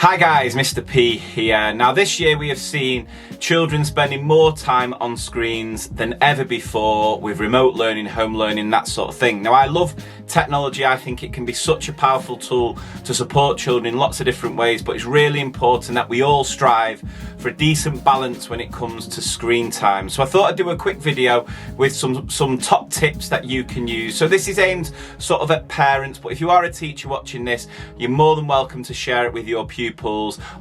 Hi guys, Mr. P here. Now this year we have seen children spending more time on screens than ever before with remote learning, home learning, that sort of thing. Now I love technology. I think it can be such a powerful tool to support children in lots of different ways, but it's really important that we all strive for a decent balance when it comes to screen time. So I thought I'd do a quick video with some top tips that you can use. So this is aimed sort of at parents, but if you are a teacher watching this, you're more than welcome to share it with your pupils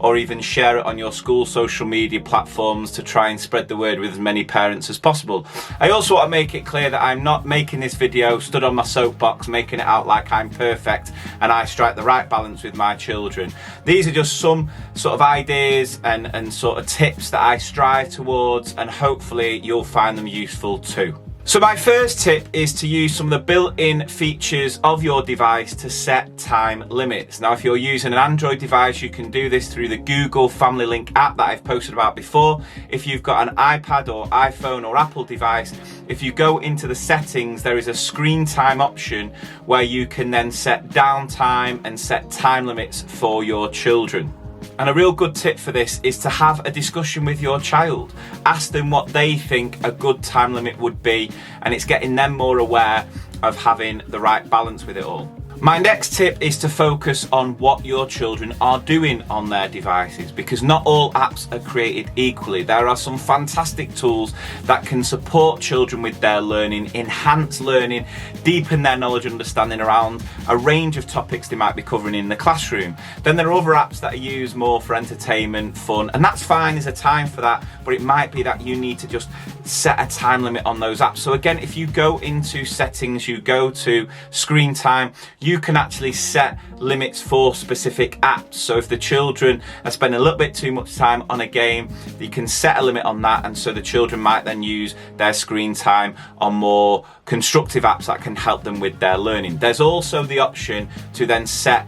or even share it on your school social media platforms to try and spread the word with as many parents as possible. I also want to make it clear that I'm not making this video stood on my soapbox making it out like I'm perfect and I strike the right balance with my children. These are just some sort of ideas and sort of tips that I strive towards, and hopefully you'll find them useful too. So my first tip is to use some of the built-in features of your device to set time limits. Now if you're using an Android device, you can do this through the Google Family Link app that I've posted about before. If you've got an iPad or iPhone or Apple device, if you go into the settings, there is a screen time option where you can then set downtime and set time limits for your children. And a real good tip for this is to have a discussion with your child. Ask them what they think a good time limit would be, and it's getting them more aware of having the right balance with it all. My next tip is to focus on what your children are doing on their devices, because not all apps are created equally. There are some fantastic tools that can support children with their learning, enhance learning, deepen their knowledge and understanding around a range of topics they might be covering in the classroom. Then there are other apps that are used more for entertainment, fun, and that's fine, there's a time for that, but it might be that you need to just set a time limit on those apps. So again, if you go into settings, you go to screen time, you can actually set limits for specific apps. So if the children are spending a little bit too much time on a game, you can set a limit on that, and so the children might then use their screen time on more constructive apps that can help them with their learning. There's also the option to then set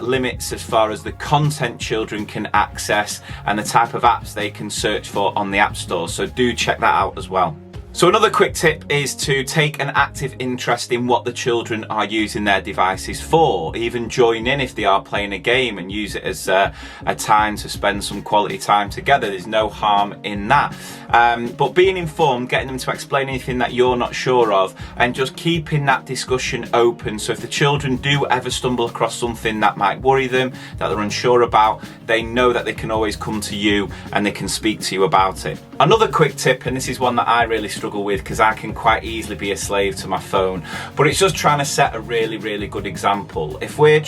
limits as far as the content children can access and the type of apps they can search for on the App Store, so do check that out as well. So another quick tip is to take an active interest in what the children are using their devices for. Even join in if they are playing a game and use it as a time to spend some quality time together. There's no harm in that. But being informed, getting them to explain anything that you're not sure of, and just keeping that discussion open. So if the children do ever stumble across something that might worry them, that they're unsure about, they know that they can always come to you and they can speak to you about it. Another quick tip, and this is one that I really struggle with because I can quite easily be a slave to my phone, but it's just trying to set a really good example. If we're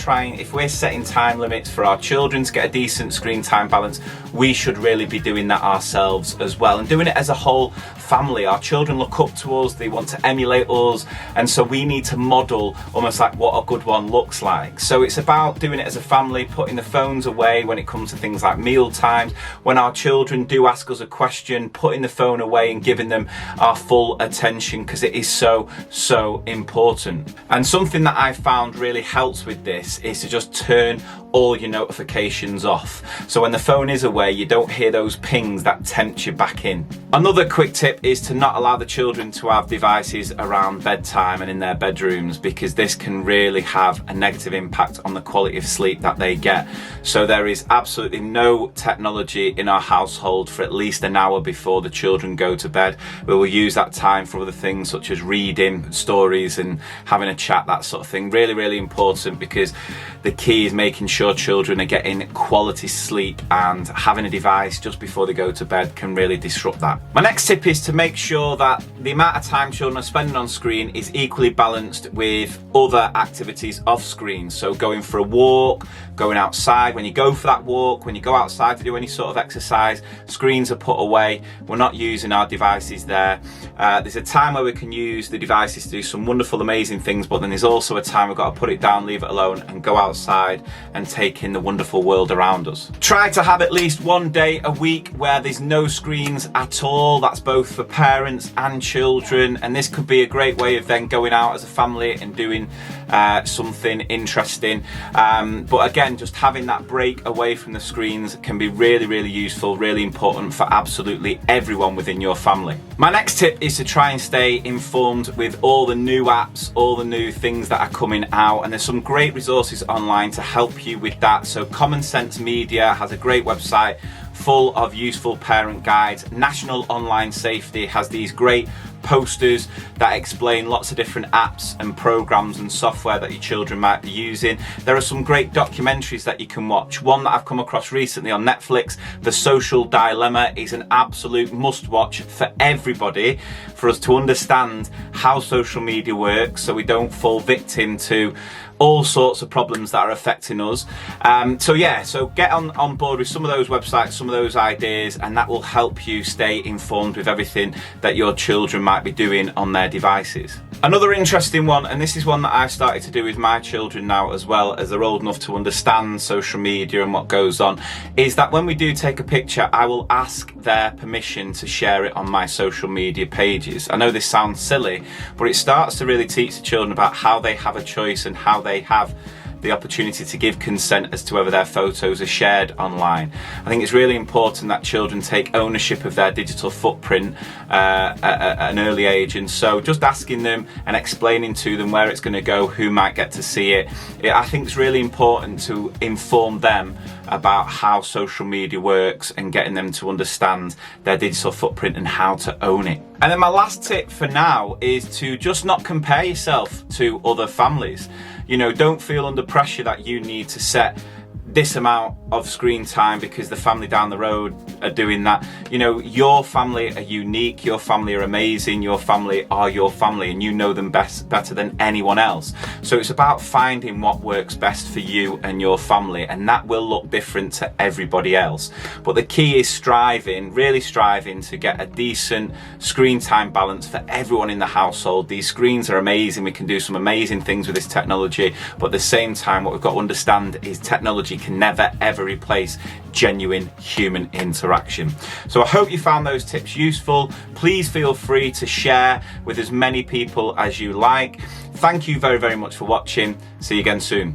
setting time limits for our children to get a decent screen time balance, we should really be doing that ourselves as well, and doing it as a whole family. Our children look up to us, they want to emulate us, and so we need to model almost like what a good one looks like. So it's about doing it as a family, putting the phones away when it comes to things like meal times. When our children do ask us a question, putting the phone away and giving them our full attention, because it is so important. And something that I found really helps with this is to just turn all your notifications off, so when the phone is away you don't hear those pings that tempt you back in. Another quick tip is to not allow the children to have devices around bedtime and in their bedrooms, because this can really have a negative impact on the quality of sleep that they get. So there is absolutely no technology in our household for at least an hour before the children go to bed. We will use that time for other things such as reading stories and having a chat, that sort of thing. Really important, because the key is making sure children are getting quality sleep, and having a device just before they go to bed can really disrupt that. My next tip is to make sure that the amount of time children are spending on screen is equally balanced with other activities off screen. So going for a walk, going outside, when you go for that walk, when you go outside to do any sort of exercise, screens are put away. We're not using our devices there. There's a time where we can use the devices to do some wonderful, amazing things, but then there's also a time we've got to put it down, leave it alone, and go outside and take in the wonderful world around us. Try to have at least one day a week where there's no screens at all. That's both for parents and children, and this could be a great way of then going out as a family and doing something interesting. But again, just having that break away from the screens can be really useful, really important for absolutely everyone within your family. My next Next tip is to try and stay informed with all the new apps, all the new things that are coming out, and there's some great resources online to help you with that. So Common Sense Media has a great website full of useful parent guides. National Online Safety has these great posters that explain lots of different apps and programs and software that your children might be using. There are some great documentaries that you can watch. One that I've come across recently on Netflix, The Social Dilemma, is an absolute must watch for everybody, for us to understand how social media works so we don't fall victim to all sorts of problems that are affecting us. So get on board with some of those websites, some of those ideas, and that will help you stay informed with everything that your children might be doing on their devices. Another interesting one, and this is one that I've started to do with my children now as well, as they're old enough to understand social media and what goes on, is that when we do take a picture, I will ask their permission to share it on my social media pages. I know this sounds silly, but it starts to really teach the children about how they have a choice and how they have the opportunity to give consent as to whether their photos are shared online. I think it's really important that children take ownership of their digital footprint at an early age, and so just asking them and explaining to them where it's going to go, who might get to see it, I think it's really important to inform them about how social media works and getting them to understand their digital footprint and how to own it. And then my last tip for now is to just not compare yourself to other families. You know, don't feel under pressure that you need to set this amount of screen time because the family down the road are doing that. You know, your family are unique, your family are amazing, your family are your family, and you know them better than anyone else. So it's about finding what works best for you and your family, and that will look different to everybody else. But the key is really striving to get a decent screen time balance for everyone in the household. These screens are amazing, we can do some amazing things with this technology, but at the same time, what we've got to understand is technology can never ever replace genuine human interaction. So I hope you found those tips useful. Please feel free to share with as many people as you like. Thank you very, very much for watching. See you again soon.